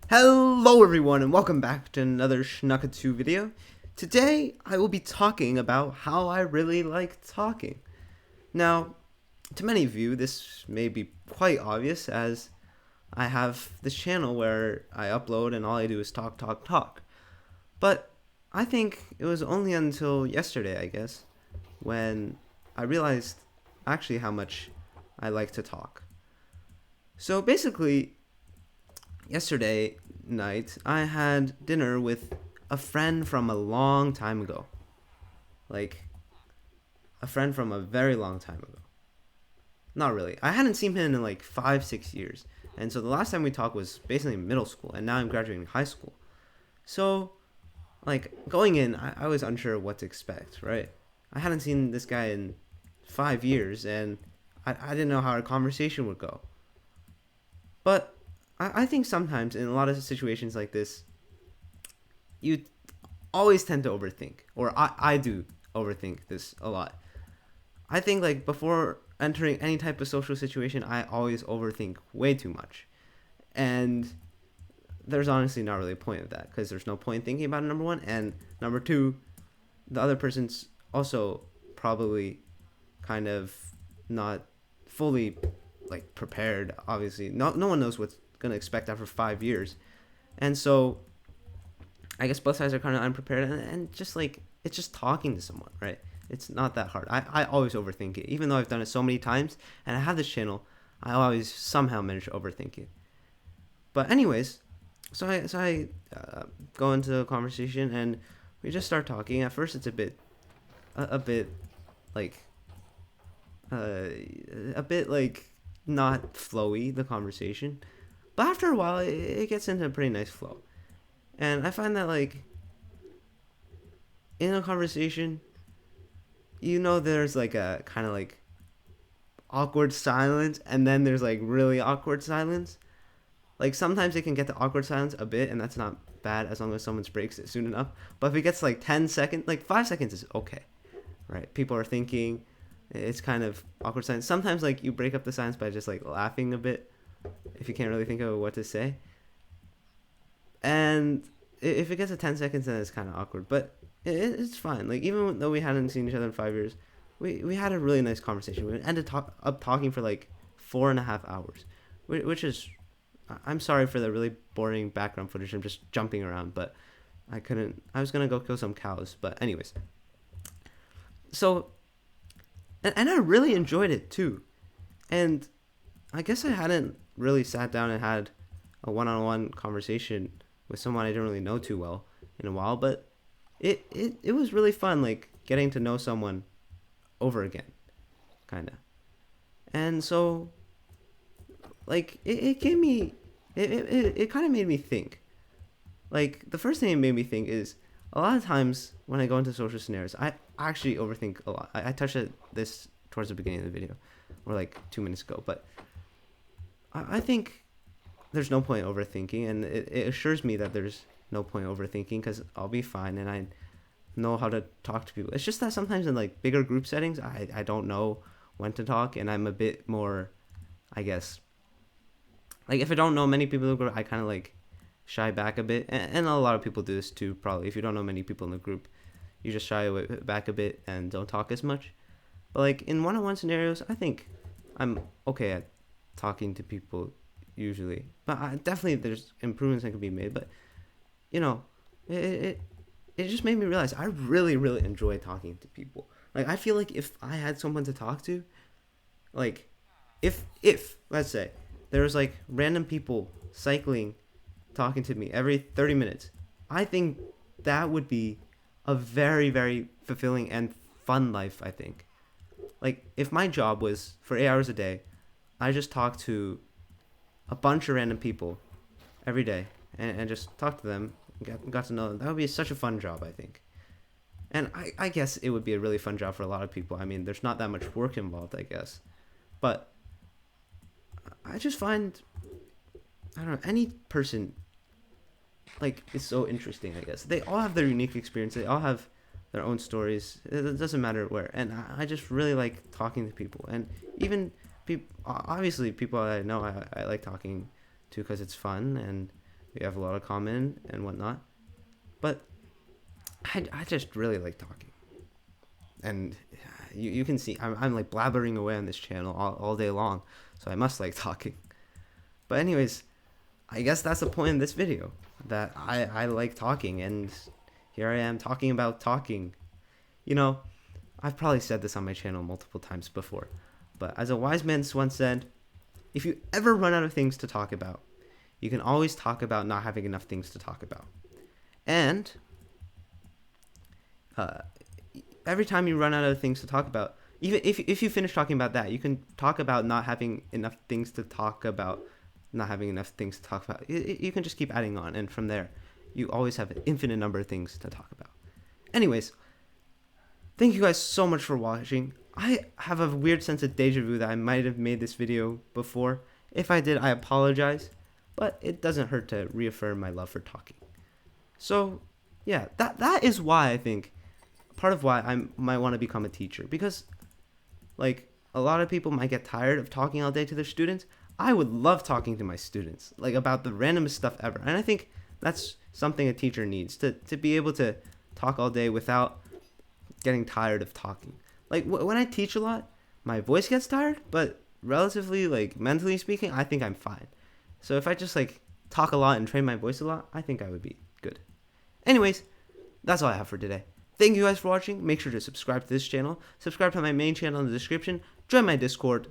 Hello everyone and welcome back to another Schnuckatoo video. Today I will be talking about how I really like talking. Now, to many of you this may be quite obvious as I have this channel where I upload and all I do is talk. But I think it was only until yesterday, I guess, when I realized actually how much I like to talk. So basically, yesterday night, I had dinner with a friend from a long time ago. Like, a friend from a very long time ago. Not really. I hadn't seen him in like 5, 6 years. And so the last time we talked was basically middle school, and now I'm graduating high school. So, like, going in, I was unsure what to expect, right? I hadn't seen this guy in 5 years, and I didn't know how our conversation would go. But I think sometimes in a lot of situations like this, you always tend to overthink, or I do overthink this a lot. I think like before entering any type of social situation, I always overthink way too much. And there's honestly not really a point of that because there's no point thinking about it, number one. And number two, the other person's also probably kind of not fully like prepared. Obviously, no one knows what's gonna expect after 5 years, and so I guess both sides are kind of unprepared, and just like it's just talking to someone, right? It's not that hard. I always overthink it, even though I've done it so many times, and I have this channel. I always somehow manage to overthink it. But anyways, so I go into a conversation and we just start talking. At first, it's a bit like uh, a bit like not flowy, the conversation, but after a while it gets into a pretty nice flow. And I find that like in a conversation, there's like a kind of like awkward silence, and then there's like really awkward silence. Like sometimes it can get to awkward silence a bit, and that's not bad as long as someone breaks it soon enough. But if it gets like 10 seconds, like 5 seconds is okay, right? People are thinking, it's kind of awkward silence. Sometimes like you break up the silence by just like laughing a bit if you can't really think of what to say. And if it gets to 10 seconds, then it's kind of awkward. But it's fine. Like even though we hadn't seen each other in 5 years, we had a really nice conversation. We ended up talking for like 4.5 hours, which is, I'm sorry for the really boring background footage. I'm just jumping around, but I couldn't. I was gonna go kill some cows, but anyways. So, and I really enjoyed it too, and I guess I hadn't really sat down and had a one-on-one conversation with someone I didn't really know too well in a while, but it was really fun, like getting to know someone over again, kind of. And so, like, it gave me, it kind of made me think. Like, the first thing it made me think is a lot of times when I go into social scenarios, I actually overthink a lot. I touched on this towards the beginning of the video, or like 2 minutes ago, but I think there's no point overthinking, and it assures me that there's no point overthinking because I'll be fine and I know how to talk to people. It's just that sometimes in like bigger group settings, I don't know when to talk, and I'm a bit more, I guess, like if I don't know many people in the group, I kind of like shy back a bit, and a lot of people do this too. Probably if you don't know many people in the group, you just shy away back a bit and don't talk as much. But like in one-on-one scenarios, I think I'm okay at talking to people usually. But definitely there's improvements that can be made. But you know, it, it it just made me realize I really enjoy talking to people. Like I feel like if I had someone to talk to, like if let's say there was like random people cycling talking to me every 30 minutes, I think that would be a very fulfilling and fun life, I think. Like if my job was for 8 hours a day, I just talk to a bunch of random people every day and just talk to them, got to know them. That would be such a fun job, I think. And I guess it would be a really fun job for a lot of people. I mean, there's not that much work involved, I guess. But I just find, I don't know, any person, like, is so interesting, I guess. They all have their unique experience. They all have their own stories. It doesn't matter where. And I just really like talking to people. And even people, obviously, people I know I like talking to because it's fun and We have a lot of common and whatnot. But I just really like talking. And you can see I'm like blabbering away on this channel all day long. So I must like talking. But anyways, I guess that's the point of this video. That I like talking, and here I am talking about talking. You know, I've probably said this on my channel multiple times before, but as a wise man once said, if you ever run out of things to talk about, you can always talk about not having enough things to talk about. And every time you run out of things to talk about, even if you finish talking about that, you can talk about not having enough things to talk about, not having enough things to talk about. You can just keep adding on, and from there, you always have an infinite number of things to talk about. Anyways, thank you guys so much for watching. I have a weird sense of deja vu that I might have made this video before. If I did, I apologize, but it doesn't hurt to reaffirm my love for talking. So, yeah, that is why I think, part of why I might want to become a teacher, because, like, a lot of people might get tired of talking all day to their students. I would love talking to my students, like, about the randomest stuff ever, and I think that's something a teacher needs, to be able to talk all day without getting tired of talking. Like, when I teach a lot, my voice gets tired, but relatively, like, mentally speaking, I think I'm fine. So if I just, like, talk a lot and train my voice a lot, I think I would be good. Anyways, that's all I have for today. Thank you guys for watching. Make sure to subscribe to this channel, subscribe to my main channel in the description, join my Discord,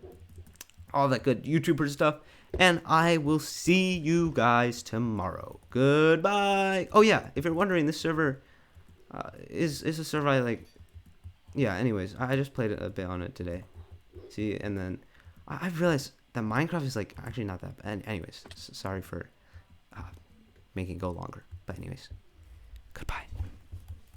all that good YouTuber stuff, and I will see you guys tomorrow. Goodbye. Oh yeah, if you're wondering, this server is a server I like. Yeah, anyways, I just played a bit on it today. See, and then I've realized that Minecraft is, like, actually not that bad. Anyways, sorry for making it go longer. But anyways, goodbye.